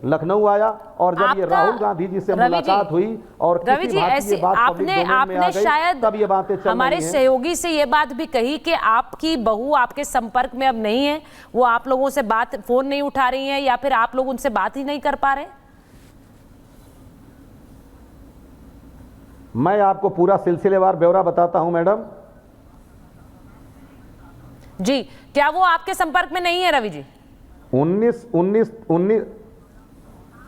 लखनऊ आया और जब ये राहुल गांधी जी से मुलाकात हुई और रवि जी ऐसे आपने शायद तब ये बातें चल हमारे सहयोगी से ये बात भी कही कि आपकी बहू आपके संपर्क में अब नहीं है, वो आप लोगों से बात फोन नहीं उठा रही है या फिर आप लोग उनसे बात ही नहीं कर पा रहे। मैं आपको पूरा सिलसिलेवार ब्यौरा बताता हूं मैडम जी। क्या वो आपके संपर्क में नहीं है रवि जी? 19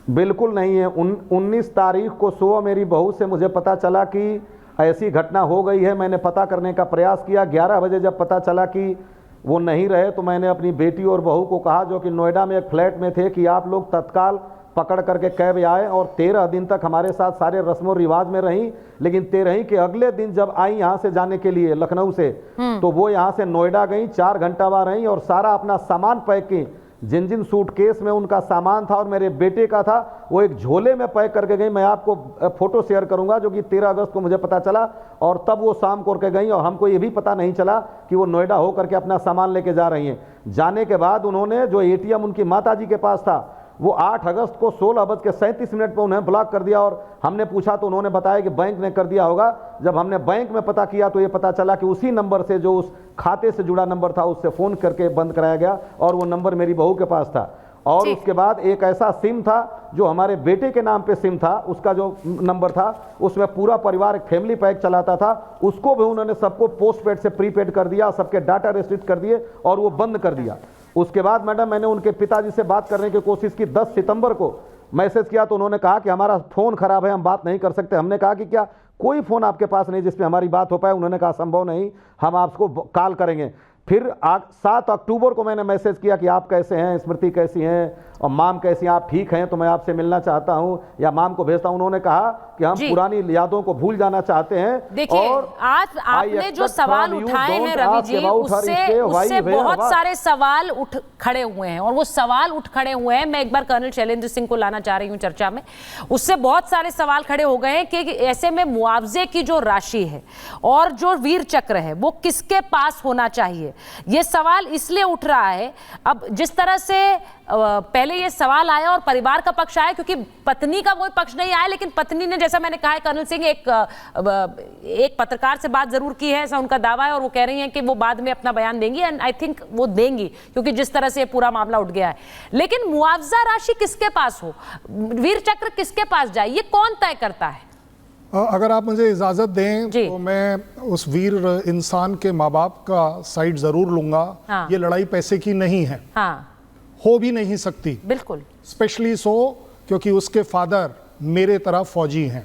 बिल्कुल नहीं है। 19 तारीख को सुबह मेरी बहू से मुझे पता चला कि ऐसी घटना हो गई है। मैंने पता करने का प्रयास किया। 11 बजे जब पता चला कि वो नहीं रहे तो मैंने अपनी बेटी और बहू को कहा, जो कि नोएडा में एक फ्लैट में थे, कि आप लोग तत्काल पकड़ करके कैब आए। और 13 दिन तक हमारे साथ सारे रस्म और रिवाज में रही, लेकिन 13 के अगले दिन जब आई यहाँ से जाने के लिए लखनऊ से, तो वो यहाँ से नोएडा गई, 4 घंटा वहाँ रही और सारा अपना सामान पैक की। जिन जिन सूटकेस में उनका सामान था और मेरे बेटे का था, वो एक झोले में पैक करके गई। मैं आपको फोटो शेयर करूंगा, जो कि 13 अगस्त को मुझे पता चला। और तब वो शाम को करके गई और हमको ये भी पता नहीं चला कि वो नोएडा हो करके अपना सामान लेके जा रही हैं। जाने के बाद उन्होंने जो एटीएम उनकी माताजी के पास था, वो 8 अगस्त को 16:37 पर उन्हें ब्लॉक कर दिया। और हमने पूछा तो उन्होंने बताया कि बैंक ने कर दिया होगा। जब हमने बैंक में पता किया तो ये पता चला कि उसी नंबर से, जो उस खाते से जुड़ा नंबर था, उससे फ़ोन करके बंद कराया गया और वो नंबर मेरी बहू के पास था। और उसके बाद एक ऐसा सिम था जो हमारे बेटे के नाम पे सिम था, उसका जो नंबर था, उसमें पूरा परिवार एक फैमिली पैक चलाता था, उसको भी उन्होंने सबको पोस्टपेड से प्रीपेड कर दिया, सबके डाटा रेस्ट्रिक्ट कर दिए और वो बंद कर दिया। उसके बाद मैडम मैंने उनके पिताजी से बात करने की कोशिश की। 10 सितंबर को मैसेज किया तो उन्होंने कहा कि हमारा फ़ोन ख़राब है, हम बात नहीं कर सकते। हमने कहा कि क्या कोई फ़ोन आपके पास नहीं जिसमें हमारी बात हो पाए? उन्होंने कहा संभव नहीं, हम आपको कॉल करेंगे। फिर 7 अक्टूबर को मैंने मैसेज किया कि आप कैसे हैं, स्मृति कैसी हैं और माम कैसी हैं, आप ठीक हैं, तो मैं आपसे मिलना चाहता हूं या माम को भेजता हूं। उन्होंने कहा कि हम पुरानी यादों को भूल जाना चाहते हैं। देखिए, आज आपने जो सवाल उठाए हैं रवि जी, उससे बहुत सारे सवाल उठ खड़े हुए हैं और वो सवाल उठ खड़े हुए हैं। मैं एक बार कर्नल शैलेंद्र सिंह को लाना चाह रही हूँ चर्चा में। उससे बहुत सारे सवाल खड़े हो गए हैं कि ऐसे में मुआवजे की जो राशि है और जो वीर चक्र है वो किसके पास होना चाहिए, ये सवाल इसलिए उठ रहा है। अब जिस तरह से पहले ये सवाल आया और परिवार का पक्ष आया, क्योंकि पत्नी का कोई पक्ष नहीं आया, लेकिन पत्नी ने, जैसा मैंने कहा है कर्नल सिंह, एक पत्रकार से बात जरूर की है, ऐसा उनका दावा है और वो कह रही हैं कि वो बाद में अपना बयान देंगी एंड आई थिंक वो देंगी, क्योंकि जिस तरह से ये पूरा मामला उठ गया है। लेकिन मुआवजा राशि किसके पास हो, वीर चक्र किसके पास जाए, ये कौन तय करता है? अगर आप मुझे इजाज़त दें तो मैं उस वीर इंसान के माँ बाप का साइड ज़रूर लूँगा। हाँ। ये लड़ाई पैसे की नहीं है। हाँ। हो भी नहीं सकती, बिल्कुल, स्पेशली सो क्योंकि उसके फादर मेरे तरफ फौजी हैं।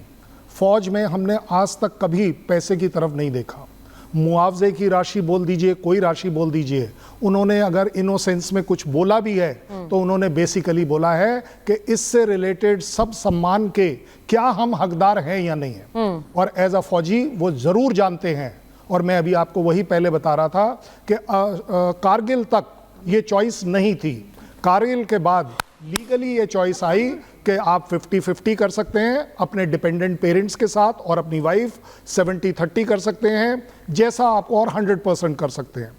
फौज में हमने आज तक कभी पैसे की तरफ नहीं देखा। मुआवजे की राशि बोल दीजिए, कोई राशि बोल दीजिए, उन्होंने अगर इनोसेंस में कुछ बोला भी है तो उन्होंने बेसिकली बोला है कि इससे रिलेटेड सब सम्मान के क्या हम हकदार हैं या नहीं है। और एज अ फौजी वो जरूर जानते हैं। और मैं अभी आपको वही पहले बता रहा था कि कारगिल तक ये चॉइस नहीं थी। कारगिल के बाद लीगली ये चॉइस आई कि आप 50-50 कर सकते हैं अपने डिपेंडेंट पेरेंट्स के साथ और अपनी वाइफ 70-30 कर सकते हैं, जैसा आप और 100% कर सकते हैं।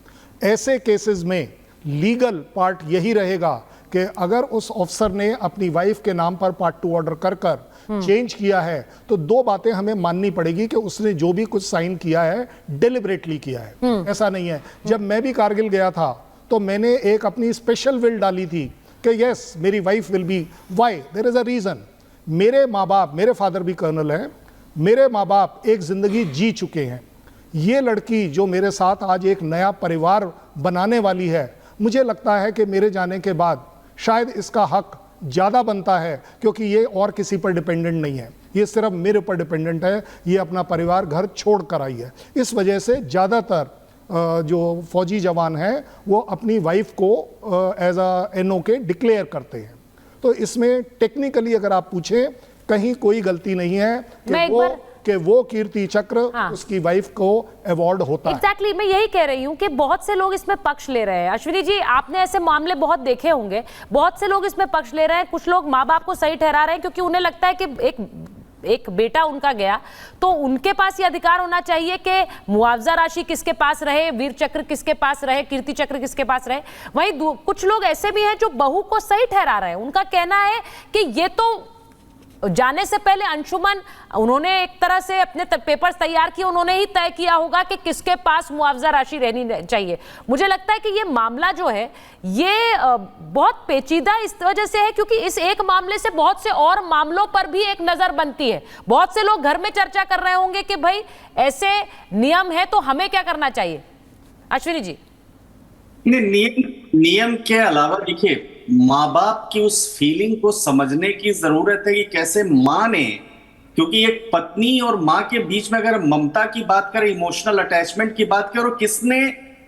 ऐसे केसेस में लीगल पार्ट यही रहेगा कि अगर उस ऑफिसर ने अपनी वाइफ के नाम पर पार्ट 2 ऑर्डर कर चेंज किया है तो 2 बातें हमें माननी पड़ेगी कि उसने जो भी कुछ साइन किया है डिलिबरेटली किया है। ऐसा नहीं है। जब मैं भी कारगिल गया था तो मैंने एक अपनी स्पेशल विल डाली थी कि यस मेरी wife will be, why, there is a reason. मेरे माँ बाप, मेरे फादर भी कर्नल हैं, मेरे माँ बाप एक जिंदगी जी चुके हैं। ये लड़की जो मेरे साथ आज एक नया परिवार बनाने वाली है, मुझे लगता है कि मेरे जाने के बाद शायद इसका हक ज़्यादा बनता है, क्योंकि ये और किसी पर डिपेंडेंट नहीं है, ये सिर्फ मेरे ऊपर डिपेंडेंट है। ये अपना परिवार घर छोड़ कर आई है। इस वजह से ज़्यादातर जो फौजी जवान हैं वो अपनी वाइफ को एज अ NOK डिक्लेयर करते हैं। तो इसमें टेक्निकली अगर आप पूछें, कहीं कोई गलती नहीं है कि वो कीर्ति चक्र उसकी वाइफ को अवार्ड होता है। एग्जैक्टली, मैं यही कह रही हूँ कि बहुत से लोग इसमें पक्ष ले रहे हैं। अश्विनी जी, आपने ऐसे मामले बहुत देखे होंगे, बहुत से लोग इसमें पक्ष ले रहे हैं। कुछ लोग माँ बाप को सही ठहरा रहे हैं क्योंकि उन्हें लगता है कि एक एक बेटा उनका गया तो उनके पास ये अधिकार होना चाहिए कि मुआवजा राशि किसके पास रहे, वीर चक्र किसके पास रहे, कीर्ति चक्र किसके पास रहे। वहीं कुछ लोग ऐसे भी हैं जो बहू को सही ठहरा रहे हैं। उनका कहना है कि ये तो जाने से पहले अंशुमन, उन्होंने एक तरह से अपने पेपर्स तैयार किए, उन्होंने ही तय किया होगा कि किसके पास मुआवजा राशि रहनी चाहिए। मुझे लगता है कि ये मामला जो है ये बहुत पेचीदा इस वजह से है क्योंकि इस एक मामले से बहुत से और मामलों पर भी एक नजर बनती है। बहुत से लोग घर में चर्चा कर रहे होंगे कि भाई ऐसे नियम है तो हमें क्या करना चाहिए। अश्विनी जी, नियम के अलावा देखिए, माँ बाप की उस फीलिंग को समझने की जरूरत है कि कैसे माँ ने, क्योंकि एक पत्नी और माँ के बीच में अगर ममता की बात करें, इमोशनल अटैचमेंट की बात करें, और किसने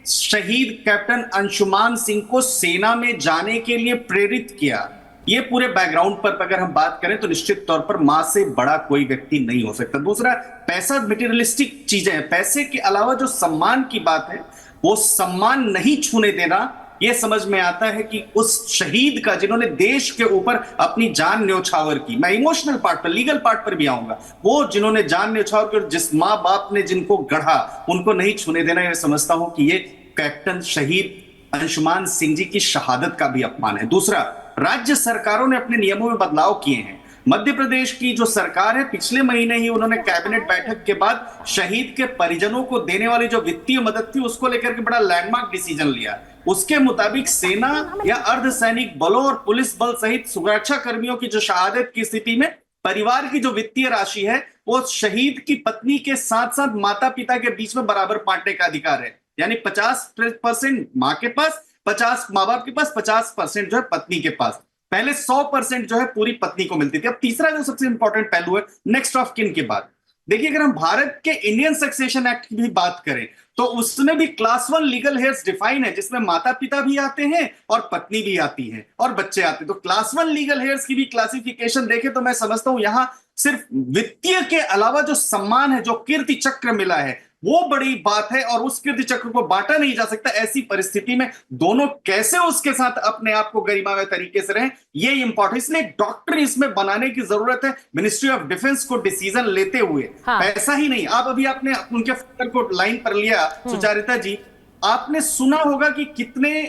शहीद कैप्टन अंशुमान सिंह को सेना में जाने के लिए प्रेरित किया, ये पूरे बैकग्राउंड पर अगर हम बात करें तो निश्चित तौर पर माँ से बड़ा कोई व्यक्ति नहीं हो सकता। दूसरा, पैसा मटेरियलिस्टिक चीजें हैं, पैसे के अलावा जो सम्मान की बात है वो सम्मान नहीं छूने देना। यह समझ में आता है कि उस शहीद का, जिन्होंने देश के ऊपर अपनी जान न्यौछावर की, मैं इमोशनल पार्ट पर, लीगल पार्ट पर भी आऊंगा, वो जिन्होंने जान न्यौछावर की और जिस माँ बाप ने जिनको गढ़ा, उनको नहीं छूने देना। यह समझता हूं कि ये कैप्टन शहीद अंशुमान सिंह जी की शहादत का भी अपमान है। दूसरा, राज्य सरकारों ने अपने नियमों में बदलाव किए हैं। मध्य प्रदेश की जो सरकार है, पिछले महीने ही उन्होंने कैबिनेट बैठक के बाद शहीद के परिजनों को देने वाली जो वित्तीय मदद थी उसको लेकर के बड़ा लैंडमार्क डिसीजन लिया। उसके मुताबिक सेना या अर्धसैनिक बलों और पुलिस बल सहित सुरक्षा कर्मियों की जो शहादत की स्थिति में परिवार की जो वित्तीय राशि है वो शहीद की पत्नी के साथ साथ माता पिता के बीच में बराबर बांटने का अधिकार है। यानी 50% माँ के पास, 50 माँ बाप के पास, 50% जो है पत्नी के पास। पहले 100% जो है पूरी पत्नी को मिलती थी। अब तीसरा जो सबसे इंपॉर्टेंट पहलू है नेक्स्ट ऑफ किन की बात। देखिए, अगर हम भारत के इंडियन सक्सेशन एक्ट की भी बात करें तो उसमें भी क्लास 1 लीगल हेयर्स डिफाइन है, जिसमें माता पिता भी आते हैं और पत्नी भी आती है और बच्चे आते हैं। तो क्लास 1 लीगल हेयर्स की भी क्लासिफिकेशन देखें तो मैं समझता हूं यहां सिर्फ वित्तीय के अलावा जो सम्मान है, जो कीर्ति चक्र मिला है, वो बड़ी बात है और उस कीर्ति चक्र को बांटा नहीं जा सकता। ऐसी परिस्थिति में दोनों कैसे उसके साथ अपने आप को गरिमामय तरीके से रहें, ये इंपॉर्टेंट। इसलिए डॉक्टर इसमें बनाने की जरूरत है मिनिस्ट्री ऑफ डिफेंस को डिसीजन लेते हुए। हाँ। ऐसा ही नहीं, आप अभी आपने उनके फादर को लाइन पर लिया, सुचारिता जी, आपने सुना होगा कि कितने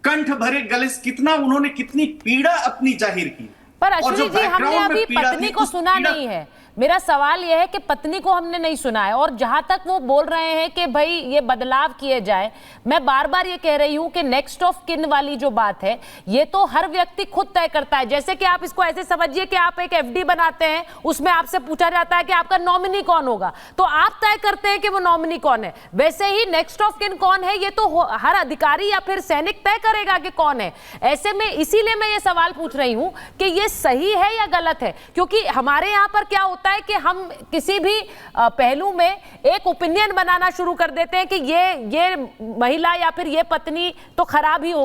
कंठ भरे गले, कितना उन्होंने कितनी पीड़ा अपनी जाहिर की। पर अश्विनी जी, हमने अभी पत्नी को सुना नहीं है। मेरा सवाल यह है कि पत्नी को हमने नहीं सुना है और जहां तक वो बोल रहे हैं कि भाई ये बदलाव किए जाए, मैं बार बार ये कह रही हूं कि नेक्स्ट ऑफ किन वाली जो बात है ये तो हर व्यक्ति खुद तय करता है। जैसे कि आप इसको ऐसे समझिए कि आप एक एफडी बनाते हैं, उसमें आपसे पूछा जाता है कि आपका नॉमिनी कौन होगा, तो आप तय करते हैं कि वो नॉमिनी कौन है। वैसे ही नेक्स्ट ऑफ किन कौन है ये तो हर अधिकारी या फिर सैनिक तय करेगा कि कौन है। ऐसे में इसीलिए मैं ये सवाल पूछ रही हूं कि ये सही है या गलत है, क्योंकि हमारे यहाँ पर क्या होता है कि हम किसी भी पहलू में एक ओपिनियन बनाना शुरू कर देते हैं कि ये महिला या फिर ये पत्नी तो खराब ही होगी।